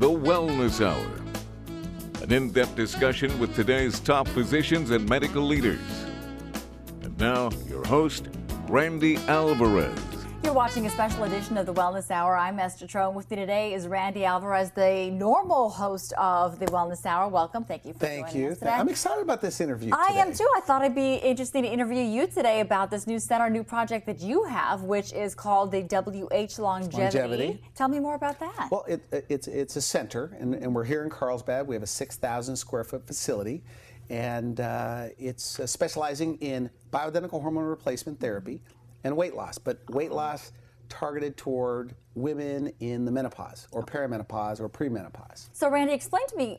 The Wellness Hour. An in-depth discussion with today's top physicians and medical leaders. And now, your host, Randy Alvarez. You're watching a special edition of the Wellness Hour. I'm Estha Trouw. With me today is Randy Alvarez, the normal host of the Wellness Hour. Welcome. Thank you for joining us today. I'm excited about this interview today. I am too. I thought it'd be interesting to interview you today about this new center, new project that you have, which is called the WH Longevity. Tell me more about that. Well, it's a center, and we're here in Carlsbad. We have a 6,000 square foot facility, and it's specializing in bioidentical hormone replacement therapy and weight loss, but weight loss targeted toward women in the menopause or perimenopause or premenopause. So Randy, explain to me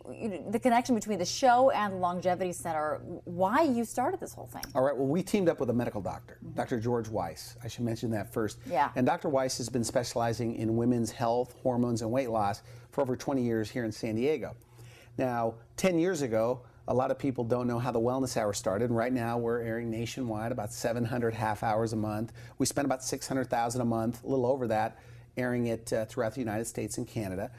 the connection between the show and the Longevity Center, why you started this whole thing. All right, well, we teamed up with a medical doctor, Dr. George Weiss. I should mention that first. Yeah. And Dr. Weiss has been specializing in women's health, hormones, and weight loss for over 20 years here in San Diego. Now, 10 years ago, a lot of people don't know how the Wellness Hour started, and right now we're airing nationwide about 700 half hours a month. We spend about $600,000 a month, a little over that, airing it throughout the United States and Canada.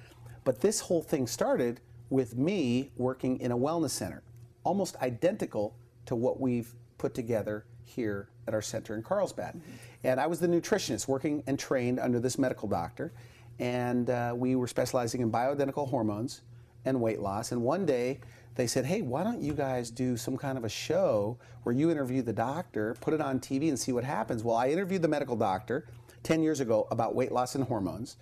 But this whole thing started with me working in a wellness center, almost identical to what we've put together here at our center in Carlsbad. And I was the nutritionist working and trained under this medical doctor, and we were specializing in bioidentical hormones and weight loss. And one day, they said, hey, why don't you guys do some kind of a show where you interview the doctor, put it on TV and see what happens? Well, I interviewed the medical doctor 10 years ago about weight loss and hormones,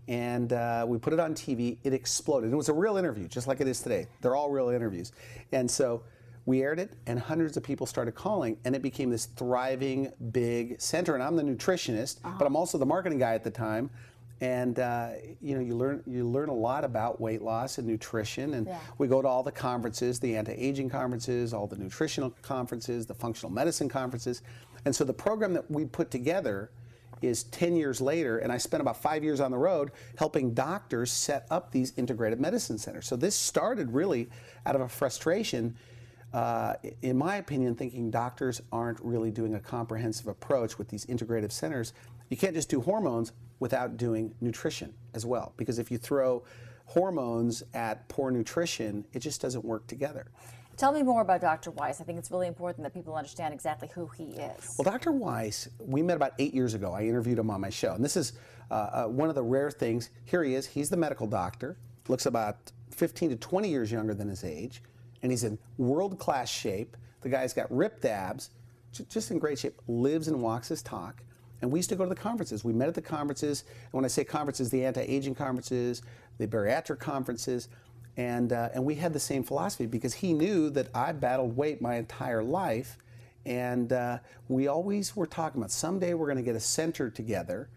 and we put it on TV. It exploded. It was a real interview, just like it is today. They're all real interviews. And so we aired it, and hundreds of people started calling, and it became this thriving, big center. And I'm the nutritionist, but I'm also the marketing guy at the time. And you learn a lot about weight loss and nutrition, and we go to all the conferences, the anti-aging conferences, all the nutritional conferences, the functional medicine conferences. And so the program that we put together is 10 years later, and I spent about 5 years on the road helping doctors set up these integrative medicine centers. So this started really out of a frustration, in my opinion, thinking doctors aren't really doing a comprehensive approach with these integrative centers. You can't just do hormones without doing nutrition as well, because if you throw hormones at poor nutrition, it just doesn't work together. Tell me more about Dr. Weiss. I think it's really important that people understand exactly who he is. Well, Dr. Weiss, we met about 8 years ago. I interviewed him on my show, and this is one of the rare things. Here he is. He's the medical doctor, looks about 15 to 20 years younger than his age, and he's in world-class shape. The guy's got ripped abs, just in great shape, lives and walks his talk. And we used to go to the conferences. We met at the conferences, and when I say conferences, the anti-aging conferences, the bariatric conferences, and we had the same philosophy because he knew that I battled weight my entire life, and we always were talking about someday we're going to get a center together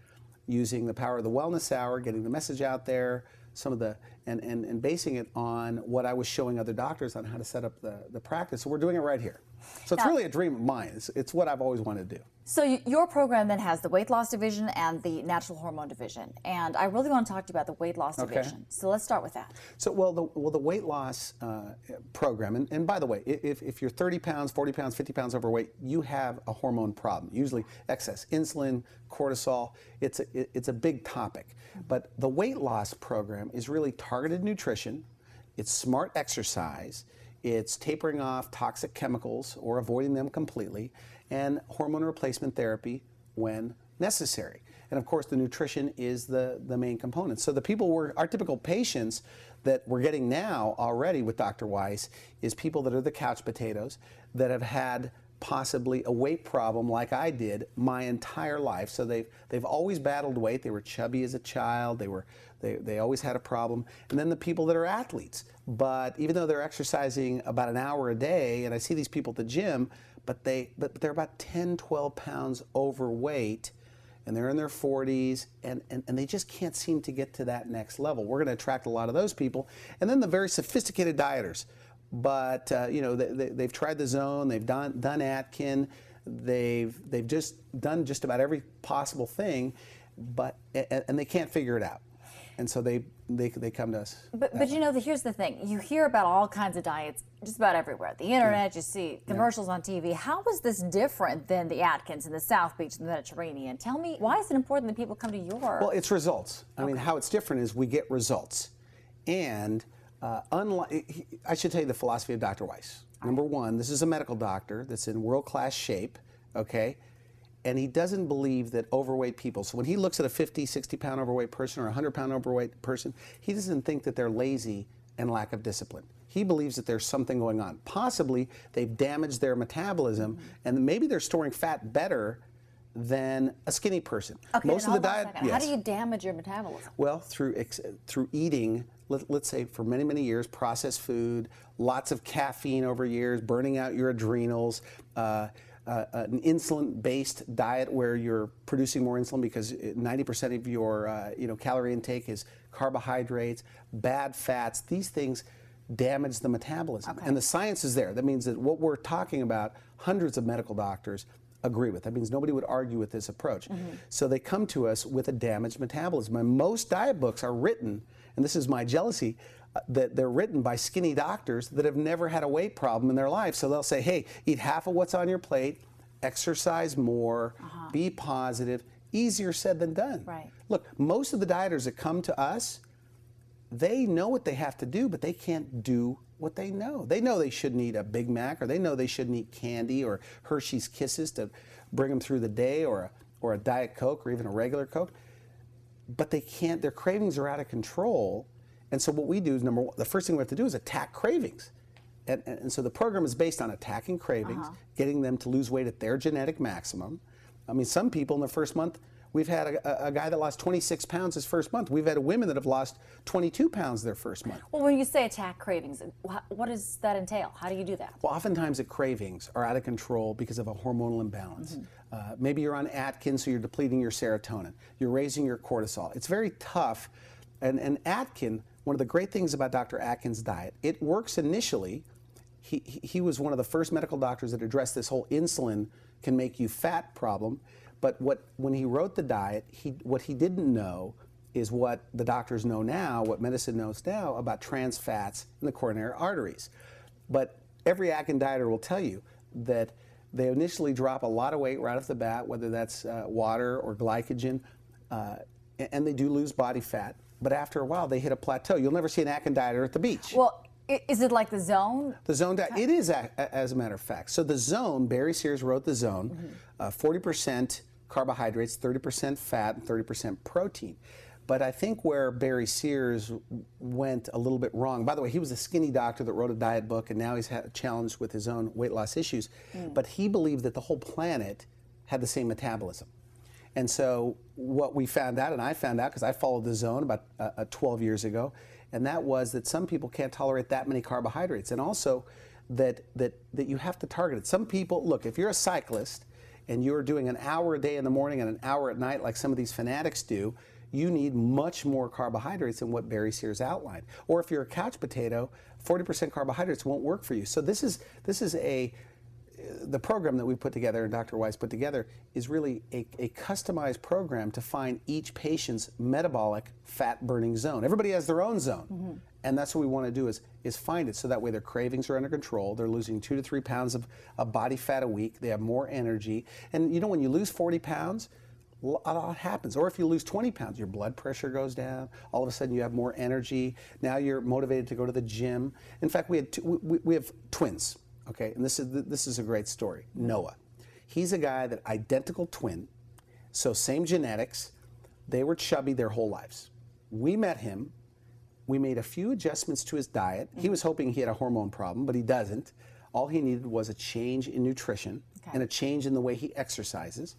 using the power of the Wellness Hour, getting the message out there, some of the and basing it on what I was showing other doctors on how to set up the practice. So we're doing it right here. So it's really a dream of mine. It's what I've always wanted to do. So your program then has the weight loss division and the natural hormone division, and I really want to talk to you about the weight loss division. So let's start with that. So the weight loss program, and by the way, if you're 30 pounds, 40 pounds, 50 pounds overweight, you have a hormone problem. Usually excess insulin, cortisol. It's a big topic. But the weight loss program is really targeted nutrition. It's smart exercise. It's tapering off toxic chemicals or avoiding them completely, and hormone replacement therapy when necessary. And of course, the nutrition is the main component. So the people our typical patients that we're getting now already with Dr. Weiss is people that are the couch potatoes that have had possibly a weight problem like I did my entire life. So they've always battled weight. They were chubby as a child. They always had a problem. And then the people that are athletes, but even though they're exercising about an hour a day, and I see these people at the gym, but they're about 10, 12 pounds overweight, and they're in their 40s, and they just can't seem to get to that next level. We're going to attract a lot of those people. And then the very sophisticated dieters. But they've tried the zone, they've done Atkins, they've just done just about every possible thing, and they can't figure it out, and so they come to us. But here's the thing: you hear about all kinds of diets just about everywhere. The internet, you see commercials on TV. How is this different than the Atkins and the South Beach and the Mediterranean? Tell me, why is it important that people come to your? Well, it's results. I mean, how it's different is we get results. And I should tell you the philosophy of Dr. Weiss. Number one, this is a medical doctor that's in world-class shape, okay? And he doesn't believe that overweight people, so when he looks at a 50, 60-pound overweight person or a 100-pound overweight person, he doesn't think that they're lazy and lack of discipline. He believes that there's something going on. Possibly they've damaged their metabolism, and maybe they're storing fat better than a skinny person. Okay, most of the diet. Yes. How do you damage your metabolism? Well, through eating, let's say for many, many years, processed food, lots of caffeine over years, burning out your adrenals, an insulin-based diet where you're producing more insulin because 90% of your calorie intake is carbohydrates, bad fats. These things damage the metabolism. Okay. And the science is there. That means that what we're talking about, hundreds of medical doctors agree with. That means nobody would argue with this approach. So they come to us with a damaged metabolism. And most diet books are written, and this is my jealousy, that they're written by skinny doctors that have never had a weight problem in their life. So they'll say, hey, eat half of what's on your plate, exercise more, be positive. Easier said than done. Right. Look, most of the dieters that come to us, they know what they have to do, but they can't do what they know. They know they shouldn't eat a Big Mac, or they know they shouldn't eat candy or Hershey's Kisses to bring them through the day, or a Diet Coke, or even a regular Coke. But they can't, their cravings are out of control. And so what we do is, number one, the first thing we have to do is attack cravings. And so the program is based on attacking cravings, getting them to lose weight at their genetic maximum. I mean, some people in the first month, we've had a guy that lost 26 pounds his first month. We've had women that have lost 22 pounds their first month. Well, when you say attack cravings, what does that entail? How do you do that? Well, oftentimes the cravings are out of control because of a hormonal imbalance. Maybe you're on Atkins, so you're depleting your serotonin. You're raising your cortisol. It's very tough. And Atkins, one of the great things about Dr. Atkins' diet, it works initially. He was one of the first medical doctors that addressed this whole insulin can make you fat problem. But when he wrote the diet, what he didn't know is what the doctors know now, what medicine knows now about trans fats in the coronary arteries. But every Atkins dieter will tell you that they initially drop a lot of weight right off the bat, whether that's water or glycogen, and they do lose body fat. But after a while, they hit a plateau. You'll never see an Atkins dieter at the beach. Well, is it like the Zone? The Zone diet, it is, as a matter of fact. So the Zone, Barry Sears wrote the Zone, 40% carbohydrates, 30% fat, and 30% protein. But I think where Barry Sears went a little bit wrong, by the way, he was a skinny doctor that wrote a diet book, and now he's challenged with his own weight loss issues. But he believed that the whole planet had the same metabolism. And so what we found out, and I found out because I followed the Zone about 12 years ago, and that was that some people can't tolerate that many carbohydrates, and also that you have to target it. Some people, look, if you're a cyclist and you're doing an hour a day in the morning and an hour at night like some of these fanatics do, you need much more carbohydrates than what Barry Sears outlined. Or if you're a couch potato, 40% carbohydrates won't work for you. So this is the program that we put together and Dr. Weiss put together is really a customized program to find each patient's metabolic fat burning zone. Everybody has their own zone. And that's what we want to do is find it so that way their cravings are under control. They're losing 2 to 3 pounds of body fat a week. They have more energy. And you know, when you lose 40 pounds, a lot happens. Or if you lose 20 pounds, your blood pressure goes down. All of a sudden you have more energy. Now you're motivated to go to the gym. In fact, we have twins. Okay, and this is a great story. Noah, he's a guy that identical twin, so same genetics. They were chubby their whole lives. We met him. We made a few adjustments to his diet. He was hoping he had a hormone problem, but he doesn't. All he needed was a change in nutrition and a change in the way he exercises.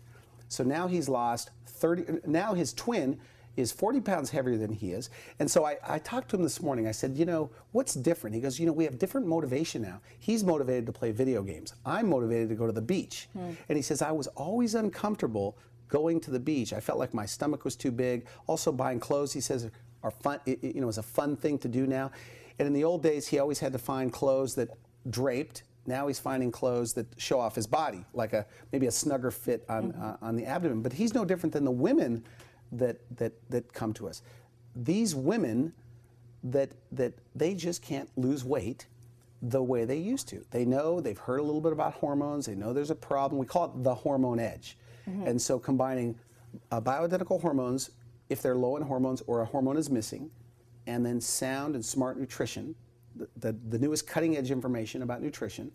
So now he's lost 30. Now his twin is 40 pounds heavier than he is. And so I talked to him this morning. I said, you know, what's different? He goes, you know, we have different motivation now. He's motivated to play video games. I'm motivated to go to the beach. And he says, I was always uncomfortable going to the beach. I felt like my stomach was too big. Also buying clothes, he says, are fun, is a fun thing to do now. And in the old days, he always had to find clothes that draped. Now he's finding clothes that show off his body, like maybe a snugger fit on the abdomen. But he's no different than the women that come to us. These women that they just can't lose weight the way they used to. They know, they've heard a little bit about hormones, they know there's a problem. We call it the hormone edge. And so combining bioidentical hormones, if they're low in hormones or a hormone is missing, and then sound and smart nutrition, the newest cutting edge information about nutrition,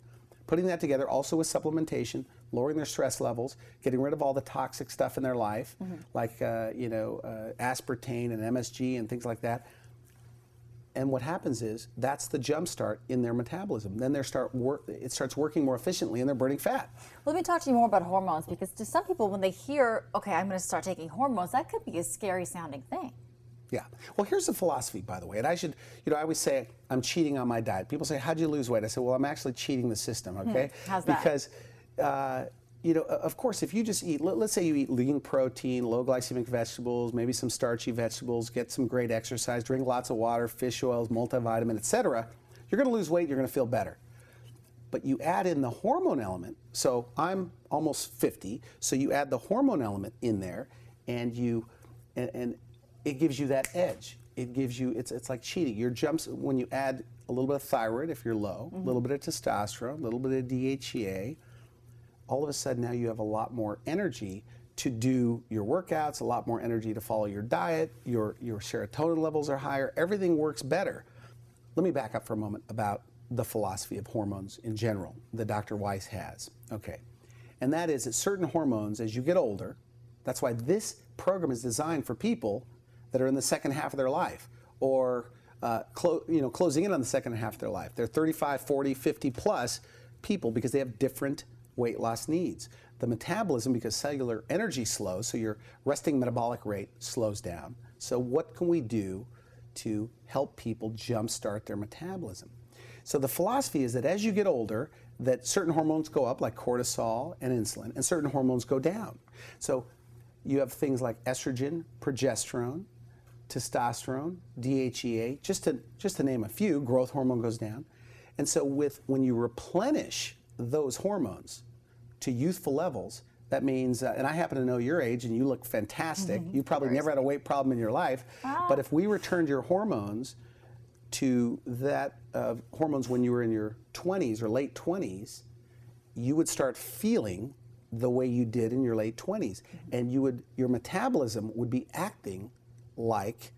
putting that together also with supplementation, lowering their stress levels, getting rid of all the toxic stuff in their life, like aspartame and MSG and things like that. And what happens is that's the jump start in their metabolism. Then it starts working more efficiently and they're burning fat. Let me talk to you more about hormones, because to some people when they hear, okay, I'm going to start taking hormones, that could be a scary sounding thing. Yeah. Well, here's the philosophy, by the way. And I should, I always say I'm cheating on my diet. People say, how'd you lose weight? I say, well, I'm actually cheating the system, okay? How's that? Because, of course, if you just eat, let's say you eat lean protein, low glycemic vegetables, maybe some starchy vegetables, get some great exercise, drink lots of water, fish oils, multivitamin, etc., you're going to lose weight, you're going to feel better. But you add in the hormone element. So I'm almost 50, so you add the hormone element in there, and it gives you that edge. It gives you, it's like cheating. Your jumps, when you add a little bit of thyroid if you're low, a little bit of testosterone, a little bit of DHEA, all of a sudden now you have a lot more energy to do your workouts, a lot more energy to follow your diet, your serotonin levels are higher, everything works better. Let me back up for a moment about the philosophy of hormones in general that Dr. Weiss has. Okay. And that is that certain hormones, as you get older, that's why this program is designed for people that are in the second half of their life, or closing in on the second half of their life. They're 35, 40, 50 plus people because they have different weight loss needs. The metabolism, because cellular energy slows, so your resting metabolic rate slows down. So what can we do to help people jumpstart their metabolism? So the philosophy is that as you get older, that certain hormones go up, like cortisol and insulin, and certain hormones go down. So you have things like estrogen, progesterone, testosterone, DHEA, just to name a few. Growth hormone goes down. And so when you replenish those hormones to youthful levels, that means, and I happen to know your age and you look fantastic. You probably never had a weight problem in your life. But if we returned your hormones to that hormones when you were in your 20s or late 20s, you would start feeling the way you did in your late 20s. And your metabolism would be acting like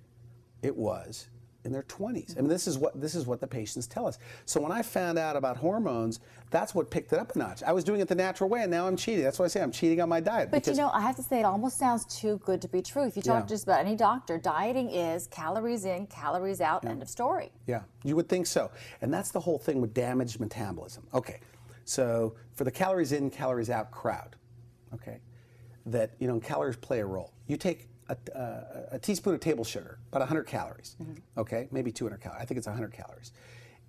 it was in their 20s. I mean, this is what the patients tell us. So when I found out about hormones, that's what picked it up a notch. I was doing it the natural way, and now I'm cheating. That's why I say I'm cheating on my diet. But I have to say, it almost sounds too good to be true. If you talk to just about any doctor, dieting is calories in, calories out, end of story. Yeah, you would think so. And that's the whole thing with damaged metabolism. Okay, so for the calories in, calories out crowd, okay, that, calories play a role. You take a teaspoon of table sugar, about 100 calories, okay, maybe 200 calories. I think it's 100 calories.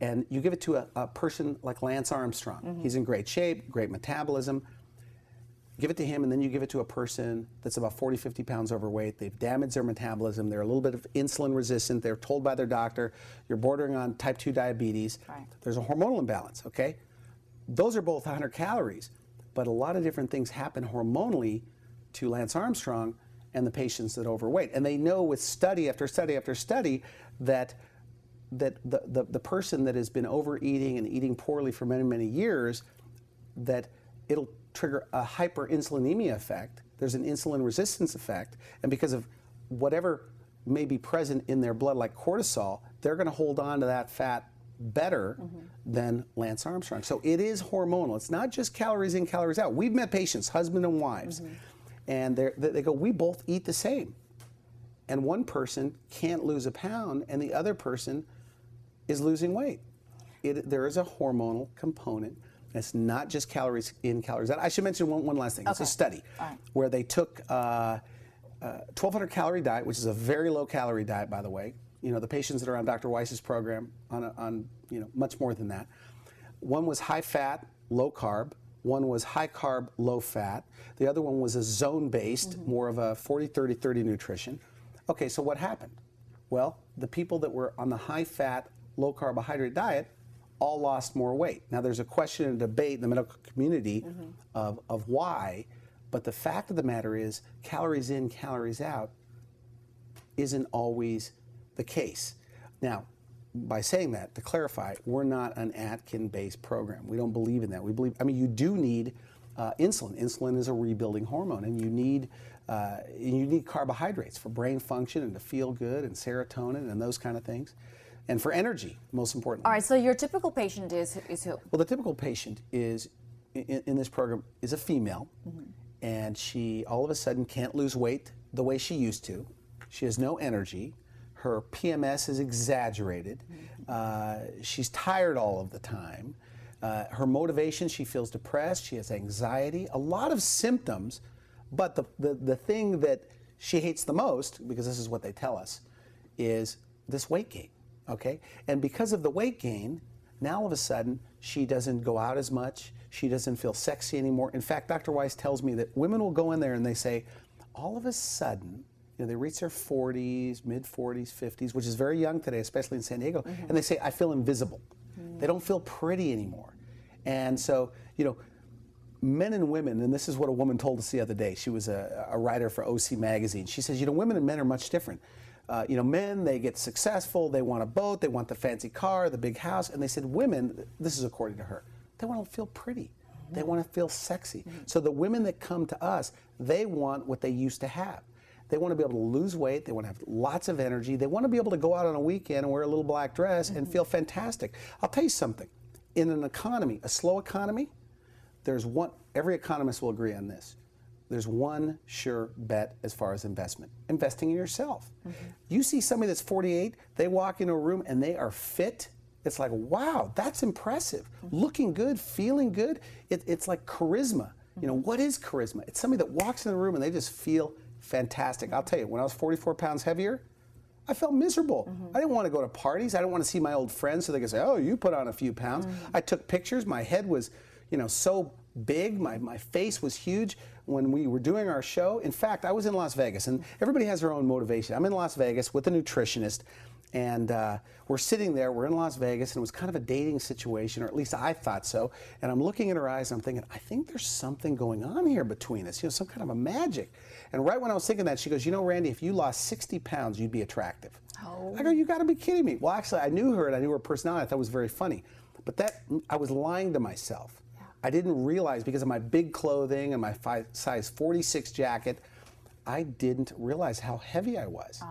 And you give it to a person like Lance Armstrong. He's in great shape, great metabolism. Give it to him, and then you give it to a person that's about 40, 50 pounds overweight. They've damaged their metabolism. They're a little bit of insulin resistant. They're told by their doctor, you're bordering on type 2 diabetes. Right. There's a hormonal imbalance, okay? Those are both 100 calories, but a lot of different things happen hormonally to Lance Armstrong and the patients that are overweight. And they know with study after study after study that the person that has been overeating and eating poorly for many, many years, that it'll trigger a hyperinsulinemia effect. There's an insulin resistance effect. And because of whatever may be present in their blood, like cortisol, they're going to hold on to that fat better than Lance Armstrong. So it is hormonal. It's not just calories in, calories out. We've met patients, husband and wives, and they go, we both eat the same. And one person can't lose a pound, and the other person is losing weight. There is a hormonal component. It's not just calories in, calories out. I should mention one last thing. It's a study where they took a 1,200 calorie diet, which is a very low calorie diet, by the way. The patients that are on Dr. Weiss's program on much more than that. One was high fat, low carb. One was high carb, low fat. The other one was a zone-based, more of a 40-30-30 nutrition. Okay, so what happened? Well, the people that were on the high fat, low carbohydrate diet all lost more weight. Now, there's a question and debate in the medical community of why, but the fact of the matter is calories in, calories out isn't always the case. Now, by saying that, to clarify, we're not an Atkins-based program. We don't believe in that. We believe, you do need insulin. Insulin is a rebuilding hormone, and you need You need carbohydrates for brain function and to feel good, and serotonin and those kind of things. And for energy, most importantly. All right, so your typical patient is who? Well, the typical patient is, in this program, is a female, and she all of a sudden can't lose weight the way she used to. She has no energy. Her PMS is exaggerated. She's tired all of the time. Her motivation, she feels depressed. She has anxiety, a lot of symptoms. But the thing that she hates the most, because this is what they tell us, is this weight gain. Okay? And because of the weight gain, now all of a sudden, she doesn't go out as much. She doesn't feel sexy anymore. In fact, Dr. Weiss tells me that women will go in there and they say, all of a sudden, they reach their 40s, mid-40s, 50s, which is very young today, especially in San Diego, and they say, I feel invisible. They don't feel pretty anymore. And so, men and women, and this is what a woman told us the other day. She was a writer for OC Magazine. She says, women and men are much different. Men, they get successful, they want a boat, they want the fancy car, the big house, and they said women, this is according to her, they want to feel pretty. They want to feel sexy. So the women that come to us, they want what they used to have. They want to be able to lose weight, they want to have lots of energy, they want to be able to go out on a weekend and wear a little black dress and feel fantastic. I'll tell you something, in an economy, a slow economy, every economist will agree on this. There's one sure bet as far as investment. Investing in yourself. You see somebody that's 48, they walk into a room and they are fit. It's like, wow, that's impressive. Looking good, feeling good. It's like charisma. What is charisma? It's somebody that walks in the room and they just feel fantastic. I'll tell you, when I was 44 pounds heavier, I felt miserable. I didn't want to go to parties. I didn't want to see my old friends so they could say, oh, you put on a few pounds. I took pictures. My head was, so big. My face was huge when we were doing our show. In fact, I was in Las Vegas, and everybody has their own motivation. I'm in Las Vegas with a nutritionist, and we're sitting there. We're in Las Vegas, and it was kind of a dating situation, or at least I thought so. And I'm looking in her eyes, and I'm thinking, I think there's something going on here between us, some kind of a magic. And right when I was thinking that, she goes, Randy, if you lost 60 pounds, you'd be attractive. Oh. I go, you got to be kidding me. Well, actually, I knew her, and I knew her personality. I thought it was very funny. But I was lying to myself. I didn't realize, because of my big clothing and my size 46 jacket, I didn't realize how heavy I was. Oh.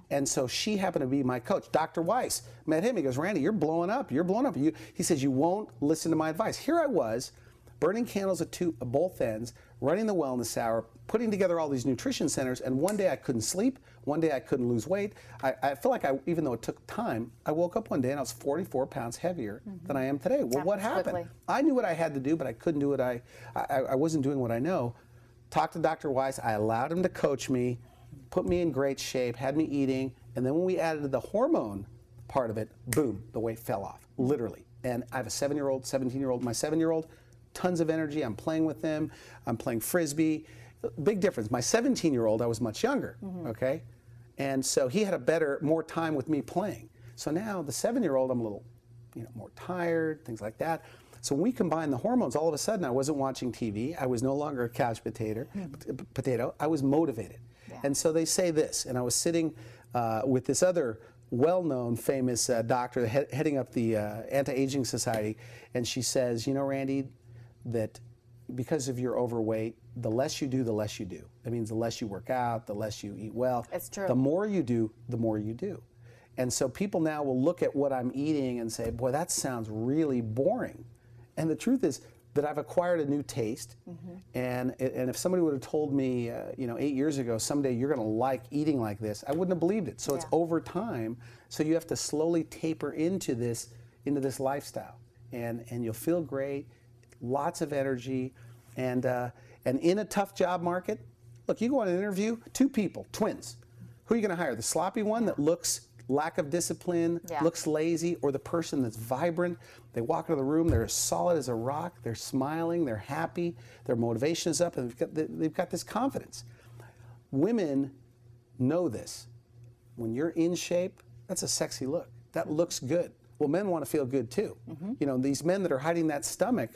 And so she happened to be my coach. Dr. Weiss met him. He goes, Randy, you're blowing up. You're blowing up. He says, you won't listen to my advice. Here I was, burning candles at both ends, running the wellness hour, putting together all these nutrition centers, and one day I couldn't sleep. One day I couldn't lose weight. I feel like even though it took time, I woke up one day and I was 44 pounds heavier than I am today. Well, what happened? Quickly. I knew what I had to do, but I couldn't do it. I wasn't doing what I know. Talked to Dr. Weiss. I allowed him to coach me, put me in great shape, had me eating, and then when we added the hormone part of it, boom, the weight fell off, literally. And I have a 7-year-old, 17-year-old. My 7-year-old, tons of energy. I'm playing with them. I'm playing Frisbee. Big difference. My 17-year-old, I was much younger, okay? And so he had more time with me playing. So now the 7-year-old, I'm a little, more tired, things like that. So when we combined the hormones, all of a sudden I wasn't watching TV. I was no longer a couch potato. I was motivated. Yeah. And so they say this, and I was sitting with this other well-known, famous doctor heading up the Anti-Aging Society, and she says, Randy, that because of your overweight, the less you do, the less you do. That means the less you work out, the less you eat well. It's true. The more you do, the more you do. And so people now will look at what I'm eating and say, boy, that sounds really boring. And the truth is that I've acquired a new taste. And if somebody would have told me, 8 years ago, someday you're going to like eating like this, I wouldn't have believed it. So it's over time. So you have to slowly taper into this lifestyle. And you'll feel great. Lots of energy, and in a tough job market, look, you go on an interview, 2 people, twins. Who are you going to hire? The sloppy one that looks lack of discipline, looks lazy, or the person that's vibrant? They walk into the room, they're as solid as a rock, they're smiling, they're happy, their motivation is up, and they've got this confidence. Women know this. When you're in shape, that's a sexy look. That looks good. Well, men want to feel good too. These men that are hiding that stomach,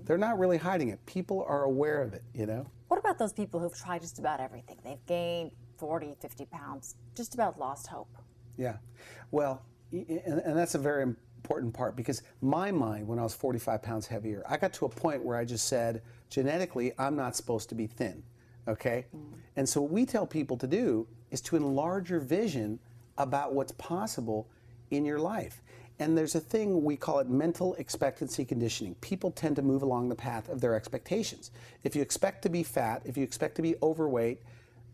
they're not really hiding it. People are aware of it, What about those people who've tried just about everything? They've gained 40, 50 pounds, just about lost hope. Yeah. Well, and that's a very important part, because my mind, when I was 45 pounds heavier, I got to a point where I just said, genetically, I'm not supposed to be thin. okay? And so what we tell people to do is to enlarge your vision about what's possible in your life. And there's a thing, we call it mental expectancy conditioning. People tend to move along the path of their expectations. If you expect to be fat, if you expect to be overweight,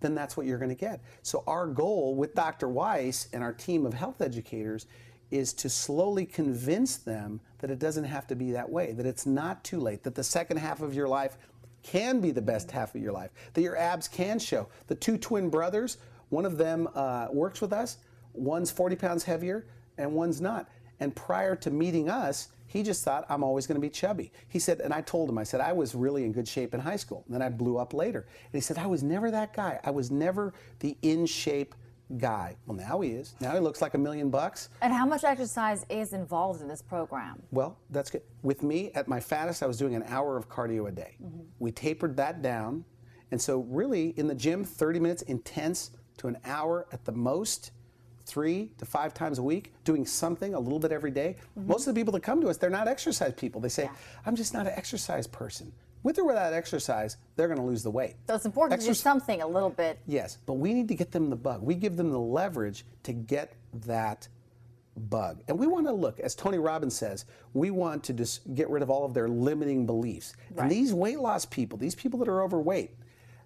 then that's what you're going to get. So our goal with Dr. Weiss and our team of health educators is to slowly convince them that it doesn't have to be that way, that it's not too late, that the second half of your life can be the best half of your life, that your abs can show. The two twin brothers, one of them works with us, one's 40 pounds heavier and one's not. And prior to meeting us, he just thought, I'm always going to be chubby. He said, and I told him, I said, I was really in good shape in high school. And then I blew up later. And he said, I was never that guy. I was never the in-shape guy. Well, now he is. Now he looks like $1 million. And how much exercise is involved in this program? Well, that's good. With me, at my fattest, I was doing an hour of cardio a day. We tapered that down. And so really, in the gym, 30 minutes intense to an hour at the most, 3 to 5 times a week, doing something a little bit every day. Most of the people that come to us, they're not exercise people. They say, I'm just not an exercise person. With or without exercise, they're going to lose the weight. So it's important to do something a little bit. Yes, but we need to get them the bug. We give them the leverage to get that bug. And we want to look, as Tony Robbins says, we want to just get rid of all of their limiting beliefs. Right. And these weight loss people, these people that are overweight,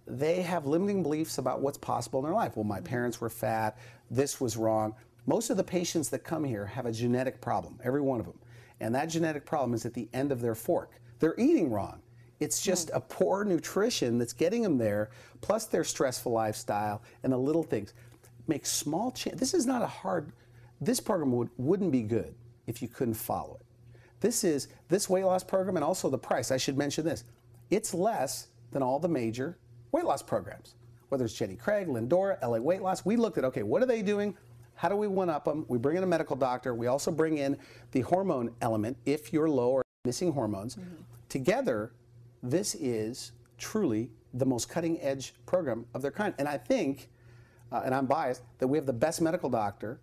they have limiting beliefs about what's possible in their life. Well, my parents were fat, this was wrong. Most of the patients that come here have a genetic problem, every one of them. And that genetic problem is at the end of their fork. They're eating wrong. It's just a poor nutrition that's getting them there, plus their stressful lifestyle and the little things. Make small change. This is not a hard, this program wouldn't be good if you couldn't follow it. This weight loss program, and also the price, I should mention this, it's less than all the major weight loss programs, whether it's Jenny Craig, Lindora, LA Weight Loss. We looked at, okay, what are they doing? How do we one-up them? We bring in a medical doctor. We also bring in the hormone element if you're low or missing hormones. Together, this is truly the most cutting-edge program of their kind. And I think, and I'm biased, that we have the best medical doctor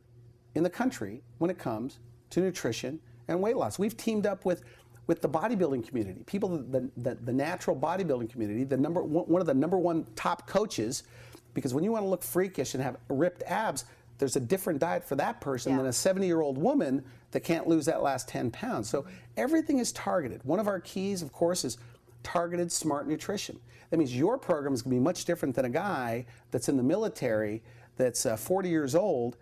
in the country when it comes to nutrition and weight loss. We've teamed up with the bodybuilding community, people, the natural bodybuilding community, one of the number one top coaches, because when you want to look freakish and have ripped abs, there's a different diet for that person than a 70-year-old woman that can't lose that last 10 pounds. So everything is targeted. One of our keys, of course, is targeted smart nutrition. That means your program is going to be much different than a guy that's in the military that's 40 years old.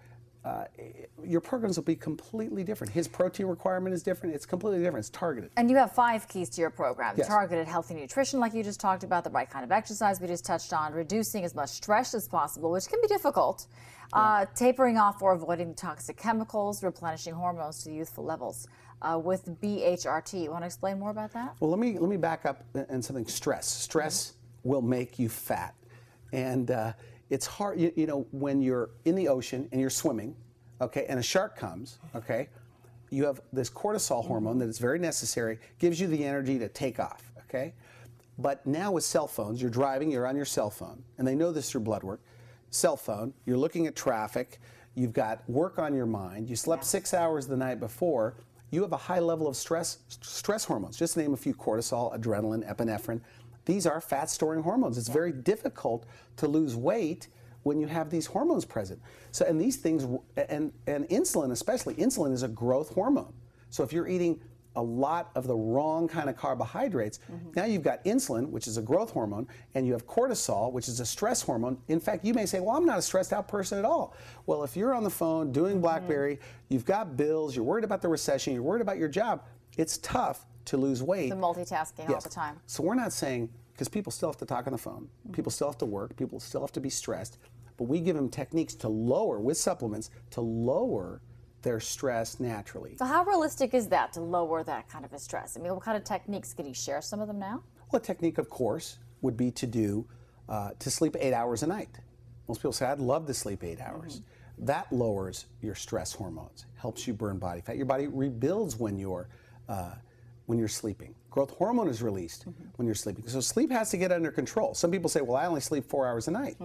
Your programs will be completely different. His protein requirement is different. It's completely different. It's targeted. And you have 5 keys to your program. Yes. Targeted healthy nutrition, like you just talked about, the right kind of exercise we just touched on, reducing as much stress as possible, which can be difficult, tapering off or avoiding toxic chemicals, replenishing hormones to youthful levels. With BHRT. You want to explain more about that? Well, let me back up and something. Stress will make you fat. And it's hard, you know, when you're in the ocean and you're swimming, okay, and a shark comes, okay, you have this cortisol hormone that is very necessary, gives you the energy to take off, okay? But now with cell phones, you're driving, you're on your cell phone, and they know this through blood work. Cell phone, you're looking at traffic, you've got work on your mind, you slept 6 hours the night before, you have a high level of stress hormones. Just to name a few: cortisol, adrenaline, epinephrine. These are fat-storing hormones. It's very difficult to lose weight when you have these hormones present. So, and these things, and insulin especially, insulin is a growth hormone. So if you're eating a lot of the wrong kind of carbohydrates, now you've got insulin, which is a growth hormone, and you have cortisol, which is a stress hormone. In fact, you may say, well, I'm not a stressed out person at all. Well, if you're on the phone doing BlackBerry, you've got bills, you're worried about the recession, you're worried about your job, it's tough to lose weight. The multitasking all the time. So we're not saying, because people still have to talk on the phone, people still have to work, people still have to be stressed, but we give them techniques to lower, with supplements, to lower their stress naturally. So how realistic is that, to lower that kind of a stress? I mean, what kind of techniques? Can you share some of them now? Well, a technique, of course, would be to sleep 8 hours a night. Most people say, I'd love to sleep 8 hours. That lowers your stress hormones, helps you burn body fat. Your body rebuilds when you're sleeping. Growth hormone is released when you're sleeping. So sleep has to get under control. Some people say, well, I only sleep 4 hours a night.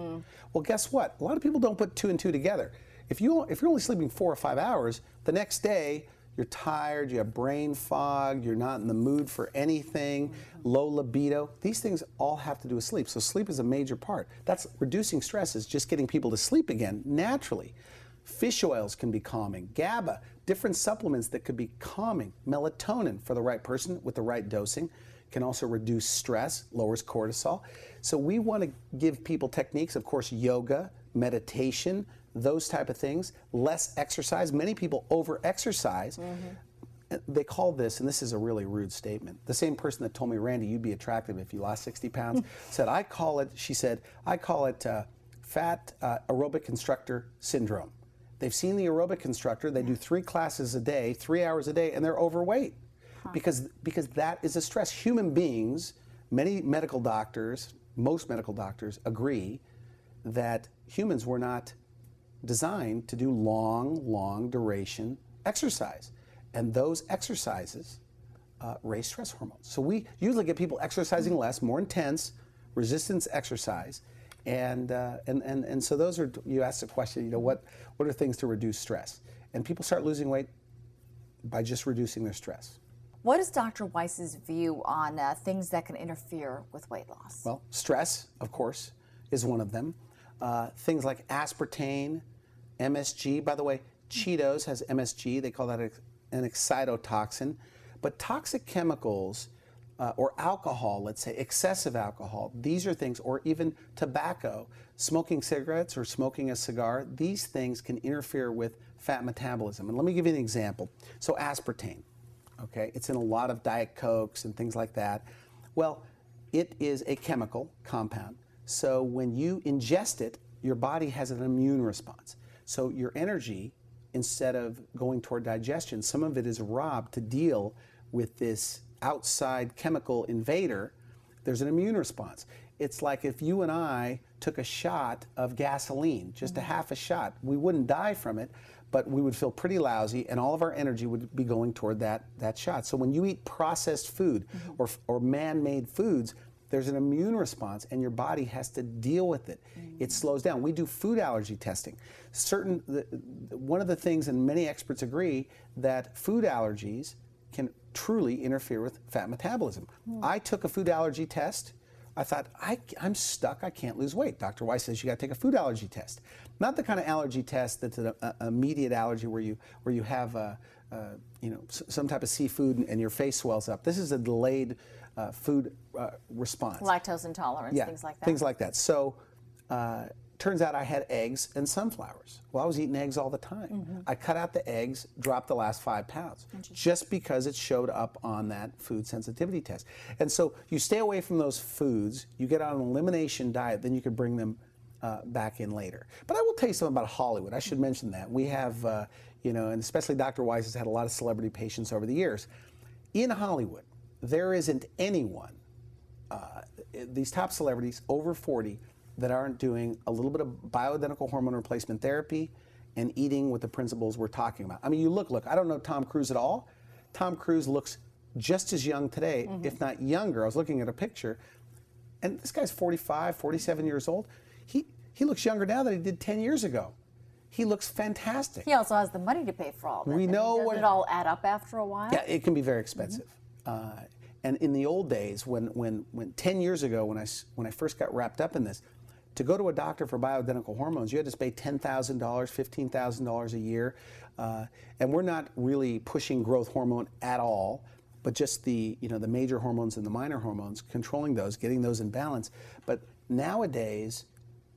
Well, guess what? A lot of people don't put 2 and 2 together. If you're only sleeping 4 or 5 hours, the next day you're tired, you have brain fog, you're not in the mood for anything, low libido. These things all have to do with sleep. So sleep is a major part. That's reducing stress, is just getting people to sleep again naturally. Fish oils can be calming. GABA, different supplements that could be calming. Melatonin for the right person with the right dosing can also reduce stress, lowers cortisol. So we want to give people techniques, of course, yoga, meditation, those type of things, less exercise. Many people over-exercise. They call this, and this is a really rude statement, the same person that told me, Randy, you'd be attractive if you lost 60 pounds, said, she said, I call it fat aerobic instructor syndrome. They've seen the aerobic instructor, they do 3 classes a day, 3 hours a day, and they're overweight. Because that is a stress. Human beings, many medical doctors, most medical doctors agree that humans were not designed to do long duration exercise. And those exercises raise stress hormones. So we usually get people exercising less, more intense, resistance exercise. And so those are, you asked the question, what are things to reduce stress? And people start losing weight by just reducing their stress. What is Dr. Weiss's view on things that can interfere with weight loss? Well, stress, of course, is one of them. Things like aspartame, MSG. By the way, Cheetos has MSG. They call that an excitotoxin. But toxic chemicals or alcohol, let's say, excessive alcohol, these are things, or even tobacco, smoking cigarettes or smoking a cigar, these things can interfere with fat metabolism. And let me give you an example. So aspartame. Okay, it's in a lot of Diet Cokes and things like that. Well, it is a chemical compound. So when you ingest it, your body has an immune response. So your energy, instead of going toward digestion, some of it is robbed to deal with this outside chemical invader. There's an immune response. It's like if you and I took a shot of gasoline, just a half a shot, we wouldn't die from it, but we would feel pretty lousy, and all of our energy would be going toward that shot. So when you eat processed food or man-made foods, there's an immune response, and your body has to deal with it. It slows down. We do food allergy testing. One of the things, and many experts agree, that food allergies can truly interfere with fat metabolism. I took a food allergy test. I thought, I'm stuck, I can't lose weight. Dr. Weiss says you got to take a food allergy test. Not the kind of allergy test that's an immediate allergy where you have some type of seafood and your face swells up. This is a delayed food response. Lactose intolerance, yeah, things like that. Things like that. So turns out I had eggs and sunflowers. Well, I was eating eggs all the time. I cut out the eggs, dropped the last 5 pounds, just because it showed up on that food sensitivity test. And so you stay away from those foods, you get on an elimination diet, then you could bring them back in later. But I will tell you something about Hollywood. I should mention that. We have, and especially Dr. Weiss has had a lot of celebrity patients over the years. In Hollywood, there isn't anyone, these top celebrities over 40, that aren't doing a little bit of bioidentical hormone replacement therapy and eating with the principles we're talking about. I mean, look, I don't know Tom Cruise at all. Tom Cruise looks just as young today, if not younger. I was looking at a picture, and this guy's 45, 47 years old. He looks younger now than he did 10 years ago. He looks fantastic. He also has the money to pay for all that. We know doesn't it all add up after a while? Yeah, it can be very expensive. And in the old days, when 10 years ago, when I first got wrapped up in this, to go to a doctor for bioidentical hormones, you had to pay $10,000, $15,000 a year. And we're not really pushing growth hormone at all, but just the major hormones and the minor hormones, controlling those, getting those in balance. But nowadays,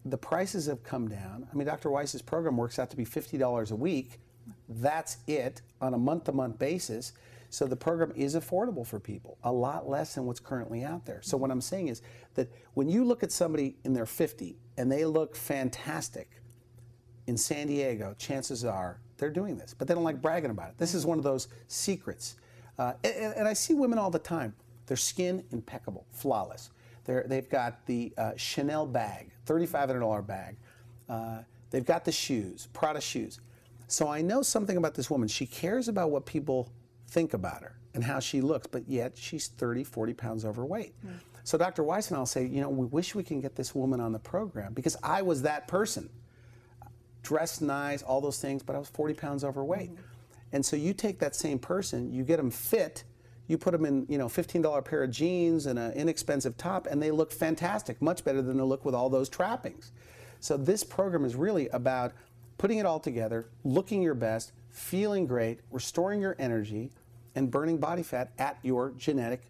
the prices have come down. I mean, Dr. Weiss's program works out to be $50 a week. That's it on a month-to-month basis. So the program is affordable for people, a lot less than what's currently out there. So what I'm saying is that when you look at somebody in their 50 and they look fantastic in San Diego, chances are they're doing this, but they don't like bragging about it. This is one of those secrets. And I see women all the time. Their skin, impeccable, flawless. They've got the Chanel bag, $3,500 bag. They've got the shoes, Prada shoes. So I know something about this woman. She cares about what people think about her and how she looks, but yet she's 30, 40 pounds overweight. So Dr. Weiss and I'll say, we wish we can get this woman on the program, because I was that person. Dressed nice, all those things, but I was 40 pounds overweight. And so you take that same person, you get them fit, you put them in, $15 pair of jeans and an inexpensive top, and they look fantastic, much better than they look with all those trappings. So this program is really about putting it all together, looking your best, feeling great, restoring your energy, and burning body fat at your genetic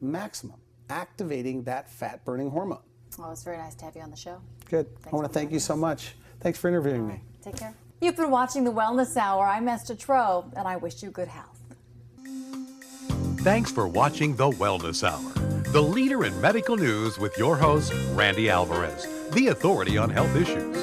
maximum, activating that fat-burning hormone. Well, it's very nice to have you on the show. Good. I want to thank you so much. Thanks for interviewing me. Take care. You've been watching The Wellness Hour. I'm Estha Trouw, and I wish you good health. Thanks for watching The Wellness Hour, the leader in medical news with your host, Randy Alvarez, the authority on health issues.